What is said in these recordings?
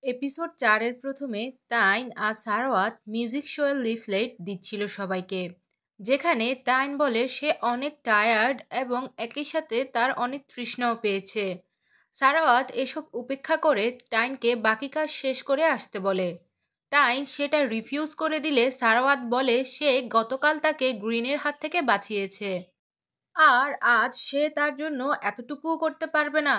Episode 4-এর প্রথমে তাইন আর Sarwat music শোয়ের লিফলেট দিচ্ছিল সবাইকে, যেখানে তাইন বলে সে অনেক টায়ার্ড এবং একই সাথে তার অনেক তৃষ্ণাও পেয়েছে। সারওয়াত এসব উপেক্ষা করে তাইনকে বাকি কাজ শেষ করে আসতে বলে। তাইন সেটা রিফিউজ করে দিলে সারওয়াত বলে সে গতকাল তাকে গ্রিনের হাত থেকে বাঁচিয়েছে, আর আজ সে তার জন্য এতটুকুও করতে পারবে না।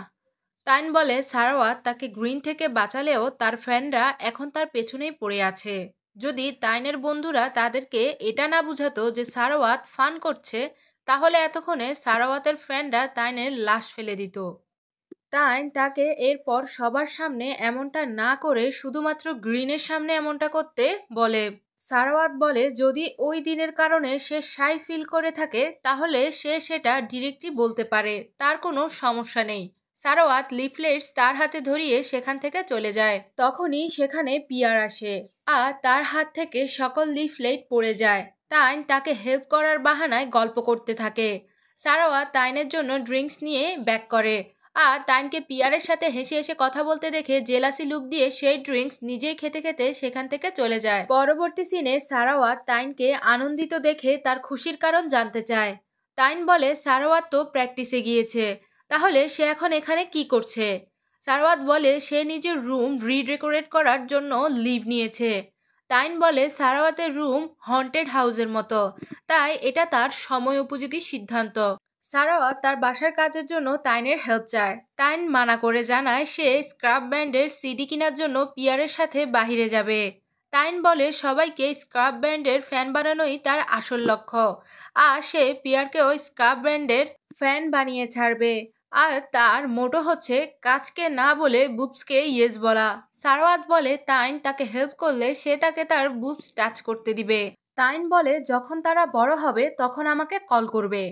তাইন বলে সারাওয়াত তাকে গ্রিন থেকে বাঁচালেও তার ফ্যানরা এখন তার পেছনেই পড়ে আছে। যদি তাইনের বন্ধুরা তাদেরকে এটা না বুঝাতো যে সারাওয়াত ফান করছে, তাহলে এতক্ষণে সারাওয়াতের ফ্যানরা তাইনের লাশ ফেলে দিত। তাইন তাকে এরপর সবার সামনে এমনটা না করে শুধুমাত্র গ্রিনের সামনে এমনটা করতে বলে। সারাওয়াত বলে যদি ওই দিনের কারণে সে শাই ফিল করে থাকে তাহলে সে সেটা ডিরেক্টলি বলতে পারে, তার কোনো সমস্যা নেই। সারাওয়াত লিফলেটস তার হাতে ধরিয়ে সেখান থেকে চলে যায়। তখনই সেখানে পিয়ার আসে আর তার হাত থেকে সকল লিফলেট পড়ে যায়। তাইন তাকে হেল্প করার বাহানায় গল্প করতে থাকে। সারাওয়াত তাইনের জন্য ড্রিঙ্কস নিয়ে ব্যাক করে আর তাইনকে পিয়ারের সাথে হেসে হেসে কথা বলতে দেখে জেলাসি লুক দিয়ে সেই ড্রিঙ্কস নিজেই খেতে খেতে সেখান থেকে চলে যায়। পরবর্তী সিনে সারাওয়াত তাইনকে আনন্দিত দেখে তার খুশির কারণ জানতে চায়। তাইন বলে সারাওয়াত তো প্র্যাকটিসে গিয়েছে, তাহলে সে এখন এখানে কি করছে। সারাওয়াত বলে সে নিজের রুম রিডেকোরেট করার জন্য লিভ নিয়েছে। তাইন বলে সারাওয়াতের রুম হন্টেড হাউসের মতো, তাই এটা তার সময় উপযোগী সিদ্ধান্ত। সারাওয়াত তার বাসার কাজের জন্য তাইনের হেল্প চায়। তাইন মানা করে জানায় সে স্ক্রাব ব্যান্ডের সিডি কেনার জন্য পিয়ারের সাথে বাহিরে যাবে। তাইন বলে সবাইকে স্ক্রাব ব্যান্ডের ফ্যান বানানোই তার আসল লক্ষ্য, আর সে পিয়ারকেও স্ক্রাব ব্যান্ডের ফ্যান বানিয়ে ছাড়বে। আর তার মোটো হচ্ছে কাজকে না বলে বুবসকে ইয়েস বলা। সারাওয়াত বলে তাইন তাকে হেল্প করলে সে তাকে তার বুবস টাচ করতে দিবে। তাইন বলে যখন তারা বড় হবে তখন আমাকে কল করবে।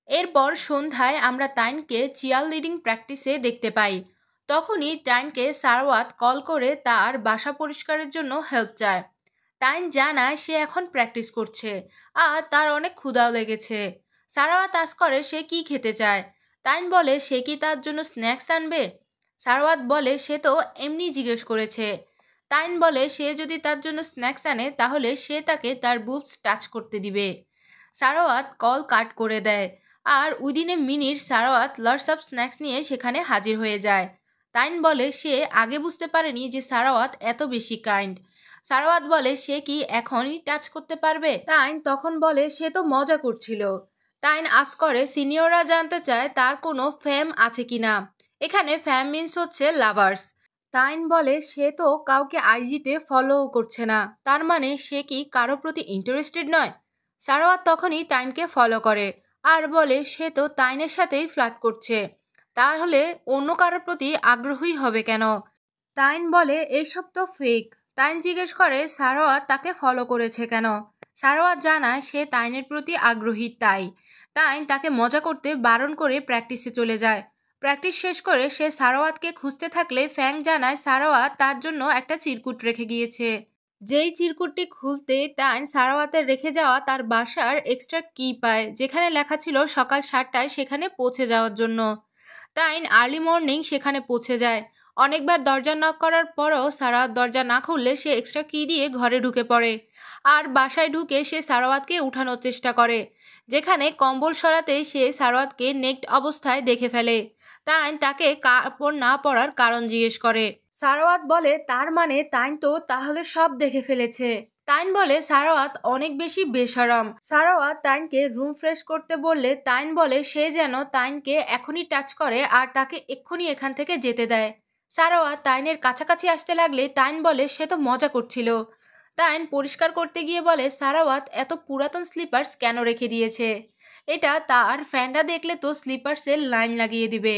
এরপর সন্ধ্যায় আমরা তাইনকে চিয়ার লিডিং প্র্যাকটিসে দেখতে পাই। তখনই তাইনকে সারওয়াত কল করে তার বাসা পরিষ্কারের জন্য হেল্প চায়। তাইন জানায় সে এখন প্র্যাকটিস করছে আর তার অনেক ক্ষুধাও লেগেছে। সারওয়াত আস করে সে কি খেতে চায়। তাইন বলে সে কি তার জন্য স্ন্যাক্স আনবে। সারওয়াত বলে সে তো এমনি জিজ্ঞেস করেছে। তাইন বলে সে যদি তার জন্য স্ন্যাক্স আনে তাহলে সে তাকে তার বুবস টাচ করতে দিবে। সারওয়াত কল কাট করে দেয় আর within a minute Sarwat lots of snacks নিয়ে সেখানে হাজির হয়ে যায়। তাইন বলে সে আগে বুঝতে পারেনি যে সারওয়াত এত বেশি কাইন্ড। সারওয়াত বলে সে কি এখনই টাচ করতে পারবে। তাইন তখন বলে সে তো মজা করছিল। তাইন আস করে সিনিয়ররা জানতে চায় তার কোনো ফ্যাম আছে কিনা। এখানে ফ্যাম মিন্স হচ্ছে লাভার্স। তাইন বলে সে তো কাউকে আইজিতে ফলোও করছে না, তার মানে সে কি কারো প্রতি ইন্টারেস্টেড নয়। সারওয়াত তখনই তাইনকে ফলো করে আর বলে সে তো তাইনের সাথেই ফ্লার্ট করছে, তাহলে অন্য কারোর প্রতি আগ্রহী হবে কেন। তাইন বলে এইসব তো ফেক। তাইন জিজ্ঞেস করে সারওয়াত তাকে ফলো করেছে কেন। সারওয়াত জানায় সে তাইনের প্রতি আগ্রহী তাই। তাইন তাকে মজা করতে বারণ করে প্র্যাকটিসে চলে যায়। প্র্যাকটিস শেষ করে সে সারওয়াতকে খুঁজতে থাকলে ফ্যাং জানায় সারওয়াত তার জন্য একটা চিরকুট রেখে গিয়েছে। যেই চিরকুটটি খুলতে তাইন সারাওয়াতের রেখে যাওয়া তার বাসার এক্সট্রা কি পায়, যেখানে লেখা ছিল সকাল 7টায় সেখানে পৌঁছে যাওয়ার জন্য। তাইন আর্লি মর্নিং সেখানে পৌঁছে যায়। অনেকবার দরজা নক করার পরও সারাওয়াত দরজা না খুললে সে এক্সট্রা কি দিয়ে ঘরে ঢুকে পড়ে আর বাসায় ঢুকে সে সারাওয়াতকে উঠানোর চেষ্টা করে, যেখানে কম্বল সরাতেই সে সারাওয়াতকে নেকড অবস্থায় দেখে ফেলে। তাইন তাকে কাপড় না পরার কারণ জিজ্ঞেস করে। সারাওয়াত বলে তার মানে তাইন তো তাহলে সব দেখে ফেলেছে। তাইন বলে সারাওয়াত অনেক বেশি বেশরম। সারাওয়াত তাইনকে রুম ফ্রেশ করতে বললে তাইন বলে সে যেন তাইনকে এখনই টাচ করে আর তাকে এক্ষুনি এখান থেকে যেতে দেয়। সারাওয়াত তাইনের কাছাকাছি আসতে লাগলে তাইন বলে সে তো মজা করছিল। তাইন পরিষ্কার করতে গিয়ে বলে সারাওয়াত এত পুরাতন স্লিপার্স কেন রেখে দিয়েছে, এটা তার ফ্যানরা দেখলে তো স্লিপার্সের লাইন লাগিয়ে দিবে।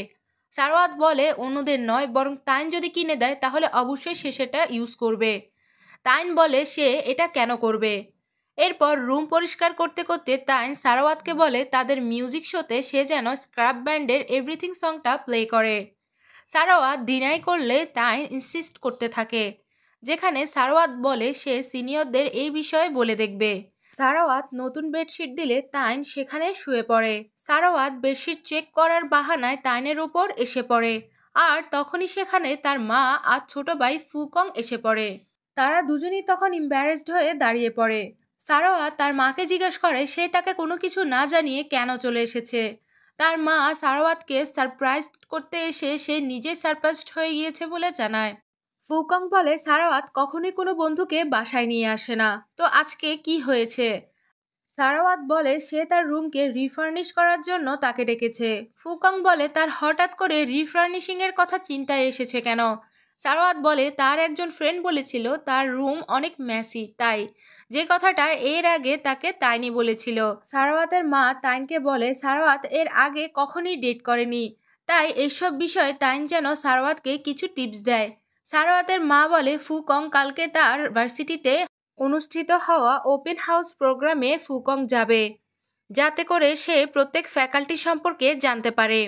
সারওয়াত বলে অন্যদের নয়, বরং তাইন যদি কিনে দেয় তাহলে অবশ্যই সে সেটা ইউজ করবে। তাইন বলে সে এটা কেন করবে। এরপর রুম পরিষ্কার করতে করতে তাইন সারওয়াতকে বলে তাদের মিউজিক শোতে সে যেন স্ক্রাব ব্যান্ডের এভরিথিং সংটা প্লে করে। সারওয়াত ডিনাই করলে তাইন ইনসিস্ট করতে থাকে, যেখানে সারওয়াত বলে সে সিনিয়রদের এই বিষয়ে বলে দেখবে। সারাওয়াত নতুন বেডশিট দিলে তাইন সেখানে শুয়ে পড়ে। সারাওয়াত বেডশিট চেক করার বাহানায় তাইনের উপর এসে পড়ে আর তখনই সেখানে তার মা আর ছোট ভাই ফুকং এসে পড়ে। তারা দুজনেই তখন ইম্বারেসড হয়ে দাঁড়িয়ে পড়ে। সারাওয়াত তার মাকে জিজ্ঞেস করে সে তাকে কোনো কিছু না জানিয়ে কেন চলে এসেছে। তার মা সারাওয়াতকে সারপ্রাইজ করতে এসে সে নিজে সারপ্রাইজড হয়ে গিয়েছে বলে জানায়। ফুকং বলে সারাওয়াত কখনোই কোনো বন্ধুকে বাসায় নিয়ে আসে না, তো আজকে কি হয়েছে। সারাওয়াত বলে সে তার রুমকে রিফার্নিশ করার জন্য তাকে ডেকেছে। ফুকং বলে তার হঠাৎ করে রিফার্নিশিং এর কথা চিন্তায় এসেছে কেন। সারাওয়াত বলে তার একজন ফ্রেন্ড বলেছিল তার রুম অনেক মেসি, তাই, যে কথাটা এর আগে তাকে তাইনি বলেছিল। সারাওয়াতের মা তাইনকে বলে সারাওয়াত এর আগে কখনোই ডেট করেনি, তাই এসব বিষয়ে তাইন যেন সারাওয়াতকে কিছু টিপস দেয়। সারাওয়াতের মা বলে ফুকং কালকে তার ভার্সিটিতে অনুষ্ঠিত হওয়া ওপেন হাউস প্রোগ্রামে ফুকং যাবে, যাতে করে সে প্রত্যেক ফ্যাকাল্টি সম্পর্কে জানতে পারে।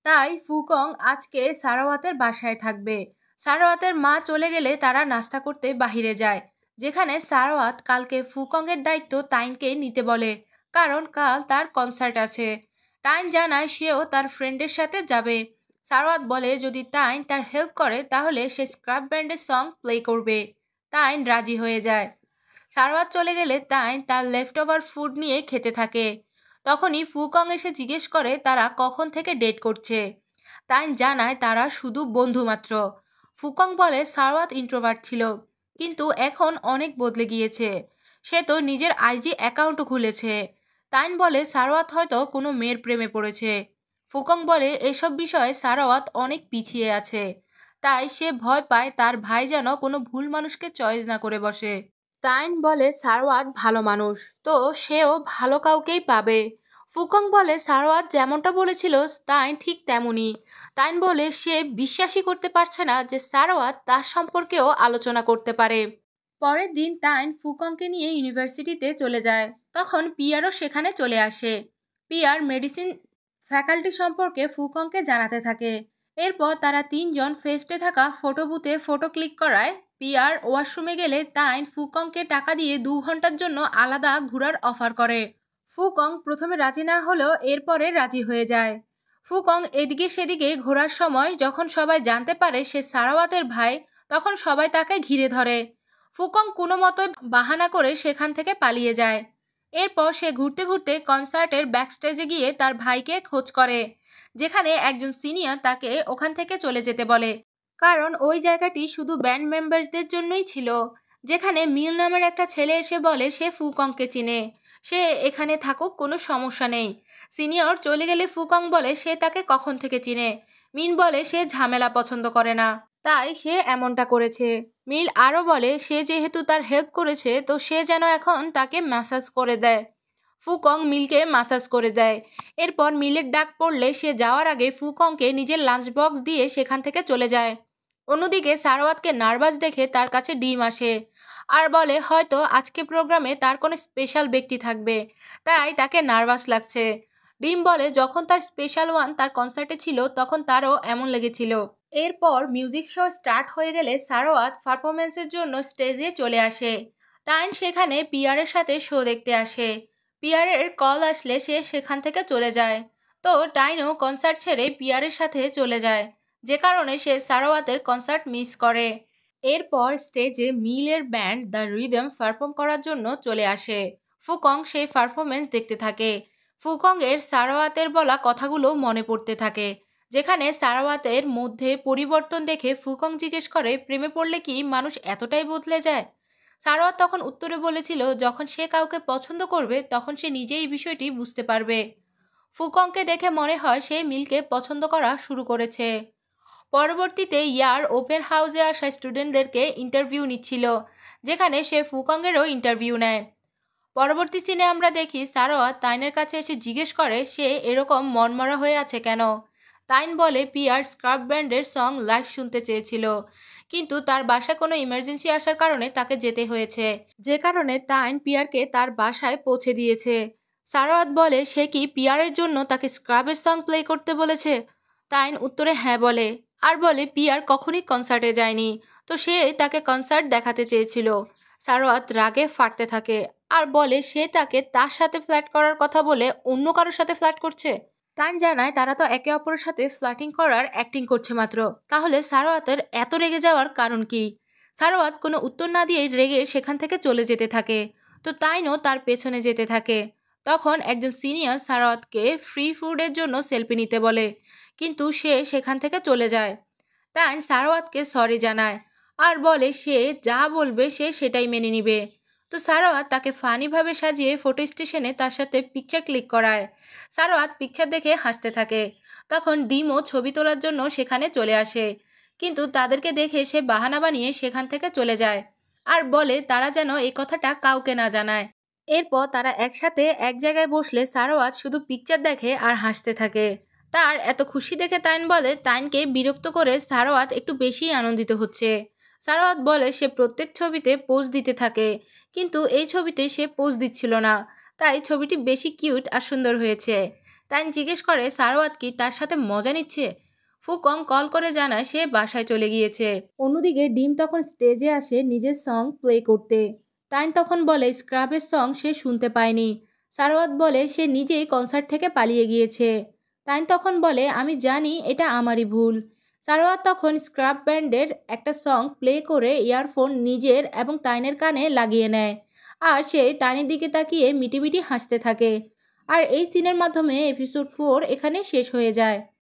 তাই ফুকং আজকে সারাওয়াতের বাসায় থাকবে। সারাওয়াতের মা চলে গেলে তারা নাস্তা করতে বাহিরে যায়, যেখানে সারাওয়াত কালকে ফুকংয়ের দায়িত্ব তাইনকে নিতে বলে, কারণ কাল তার কনসার্ট আছে। তাইন জানায় সেও তার ফ্রেন্ডের সাথে যাবে। সারাওয়াত বলে যদি তাইন তার হেল্প করে তাহলে সে স্ক্রাব ব্যান্ডের সং প্লে করবে। তাইন রাজি হয়ে যায়। সারাওয়াত চলে গেলে তাইন তার লেফট ওভার ফুড নিয়ে খেতে থাকে। তখনই ফুকং এসে জিজ্ঞেস করে তারা কখন থেকে ডেট করছে। তাইন জানায় তারা শুধু বন্ধু মাত্র। ফুকং বলে সারাওয়াত ইন্ট্রোভার্ট ছিল, কিন্তু এখন অনেক বদলে গিয়েছে, সে তো নিজের আইজি অ্যাকাউন্টও খুলেছে। তাইন বলে সারাওয়াত হয়তো কোনো মেয়ের প্রেমে পড়েছে। ফুকং বলে এসব বিষয়ে সারাওয়াত অনেক পিছিয়ে আছে, তাই সে ভয় পায় তার ভাই যেন কোনো ভুল মানুষকে চয়েস না করে বসে। তাইন বলে সারওয়াত ভালো মানুষ, তো সেও ভালো কাউকেই পাবে। ফুকং বলে সারওয়াত যেমনটা বলেছিল তাইন ঠিক তেমনই। তাইন বলে সে বিশ্বাসই করতে পারছে না যে সারওয়াত তার সম্পর্কেও আলোচনা করতে পারে। পরের দিন তাইন ফুকংকে নিয়ে ইউনিভার্সিটিতে চলে যায়। তখন পিয়ারও সেখানে চলে আসে। পিয়ার মেডিসিন ফ্যাকাল্টি সম্পর্কে ফুকংকে জানাতে থাকে। এরপর তারা তিনজন ফেস্টে থাকা ফটো বুথে ফটো ক্লিক করায়। পিয়ার ওয়াশরুমে গেলে তাইন ফুকংকে টাকা দিয়ে 2 ঘন্টার জন্য আলাদা ঘোরার অফার করে। ফুকং প্রথমে রাজি না হলেও এরপরে রাজি হয়ে যায়। ফুকং এদিকে সেদিকে ঘোরার সময় যখন সবাই জানতে পারে সে সারাওয়াতের ভাই, তখন সবাই তাকে ঘিরে ধরে। ফুকং কোনো মতো বাহানা করে সেখান থেকে পালিয়ে যায়। এরপর সে ঘুরতে ঘুরতে কনসার্টের ব্যাকস্টেজে গিয়ে তার ভাইকে খোঁজ করে, যেখানে একজন সিনিয়র তাকে ওখান থেকে চলে যেতে বলে, কারণ ওই জায়গাটি শুধু ব্যান্ড মেম্বার্সদের জন্যই ছিল। যেখানে মিল নামের একটা ছেলে এসে বলে সে ফুকংকে চিনে, সে এখানে থাকুক, কোনো সমস্যা নেই। সিনিয়র চলে গেলে ফুকং বলে সে তাকে কখন থেকে চিনে। মিন বলে সে ঝামেলা পছন্দ করে না, তাই সে এমনটা করেছে। মিল আরও বলে সে যেহেতু তার হেল্প করেছে তো সে যেন এখন তাকে ম্যাসাজ করে দেয়। ফুকং মিলকে ম্যাসাজ করে দেয়। এরপর মিলের ডাক পড়লে সে যাওয়ার আগে ফুকংকে নিজের লাঞ্চ বক্স দিয়ে সেখান থেকে চলে যায়। অন্যদিকে সারওয়াতকে নার্ভাস দেখে তার কাছে ডিম আসে আর বলে হয়তো আজকে প্রোগ্রামে তার কোনো স্পেশাল ব্যক্তি থাকবে, তাই তাকে নার্ভাস লাগছে। ডিম বলে যখন তার স্পেশাল ওয়ান তার কনসার্টে ছিল তখন তারও এমন লেগেছিল। এরপর মিউজিক শো স্টার্ট হয়ে গেলে সারওয়াত পারফরমেন্সের জন্য স্টেজে চলে আসে। তাইন সেখানে পিয়ারের সাথে শো দেখতে আসে। পিয়ারের কল আসলে সে সেখান থেকে চলে যায়। তো টাইনও কনসার্ট ছেড়ে পিয়ারের সাথে চলে যায়, যে কারণে সে সারওয়াতের কনসার্ট মিস করে। এরপর স্টেজে মিলের ব্যান্ড দ্য রিদম পারফর্ম করার জন্য চলে আসে। ফুকং সেই পারফরমেন্স দেখতে থাকে। ফুকং এর সারওয়াতের বলা কথাগুলো মনে পড়তে থাকে, যেখানে সারওয়াতের মধ্যে পরিবর্তন দেখে ফুকং জিজ্ঞেস করে প্রেমে পড়লে কি মানুষ এতটাই বদলে যায়। সারওয়াত তখন উত্তরে বলেছিল যখন সে কাউকে পছন্দ করবে তখন সে নিজেই বিষয়টি বুঝতে পারবে। ফুকংকে দেখে মনে হয় সে মিলকে পছন্দ করা শুরু করেছে। পরবর্তীতে ইয়ার ওপেন হাউসে আসা স্টুডেন্টদেরকে ইন্টারভিউ নিচ্ছিল, যেখানে সে ফুকংয়েরও ইন্টারভিউ নেয়। পরবর্তী সিনে আমরা দেখি সারওয়াত তাইনের কাছে এসে জিজ্ঞেস করে সে এরকম মনমরা হয়ে আছে কেন। তাইন বলে পিয়ার স্ক্রাব ব্যান্ডের সং লাইভ শুনতে চেয়েছিল, কিন্তু তার বাসায় কোনো ইমার্জেন্সি আসার কারণে তাকে যেতে হয়েছে, যে কারণে তাইন পিয়ারকে তার বাসায় পৌঁছে দিয়েছে। সারওয়াত বলে সে কি পিয়ারের জন্য তাকে স্ক্রাবের সং প্লে করতে বলেছে। তাইন উত্তরে হ্যাঁ বলে, আর বলে পিয়ার কখনই কনসার্টে যায়নি, তো সে তাকে কনসার্ট দেখাতে চেয়েছিল। সারওয়াত রাগে ফাটতে থাকে আর বলে সে তাকে তার সাথে ফ্ল্যাট করার কথা বলে অন্য কারোর সাথে ফ্ল্যাট করছে। তান জানায় তারা তো একে অপরের সাথে ফ্লার্টিং করার অ্যাক্টিং করছে মাত্র। তাহলে সারোয়াতের এত রেগে যাওয়ার কারণ কি? সারোয়াত কোনো উত্তর না দিয়ে রেগে সেখান থেকে চলে যেতে থাকে। তো তাইনও তার পেছনে যেতে থাকে। তখন একজন সিনিয়র সারোয়াতকে ফ্রি ফুডের জন্য সেলফি নিতে বলে, কিন্তু সে সেখান থেকে চলে যায়। তাইন সারোয়াতকে সরি জানায় আর বলে সে যা বলবে সে সেটাই মেনে নিবে। তো সারোয়াত তাকে ফানিভাবে সাজিয়ে ফটো স্টেশনে তার সাথে পিকচার ক্লিক করায়। সারোয়াত পিকচার দেখে হাসতে থাকে। তখন ডিমও ছবি তোলার জন্য সেখানে চলে আসে, কিন্তু তাদেরকে দেখে সে বাহানা বানিয়ে সেখান থেকে চলে যায় আর বলে তারা যেন এই কথাটা কাউকে না জানায়। এরপর তারা একসাথে এক জায়গায় বসলে সারোয়াত শুধু পিকচার দেখে আর হাসতে থাকে। তার এত খুশি দেখে তাইন বলে তাইনকে বিরক্ত করে সারোয়াত একটু বেশিই আনন্দিত হচ্ছে। সারোয়াত বলে সে প্রত্যেক ছবিতে পোজ দিতে থাকে, কিন্তু এই ছবিতে সে পোজ দিচ্ছিল না, তাই ছবিটি বেশি কিউট আর সুন্দর হয়েছে। তাইন জিজ্ঞেস করে সারোয়াত কি তার সাথে মজা নিচ্ছে। ফুকং কল করে জানায় সে বাসায় চলে গিয়েছে। অন্যদিকে ডিম তখন স্টেজে আসে নিজের সং প্লে করতে। তাইন তখন বলে স্ক্রাবের সং সে শুনতে পায়নি। সারোয়াত বলে সে নিজেই কনসার্ট থেকে পালিয়ে গিয়েছে। তাইন তখন বলে আমি জানি এটা আমারই ভুল। সারোয়াত তখন স্ক্রাব ব্যান্ডের একটা সং প্লে করে ইয়ারফোন নিজের এবং তাইনের কানে লাগিয়ে নেয় আর সে তাইনের দিকে তাকিয়ে মিটিমিটি হাসতে থাকে। আর এই সিনের মাধ্যমে এপিসোড 4 এখানে শেষ হয়ে যায়।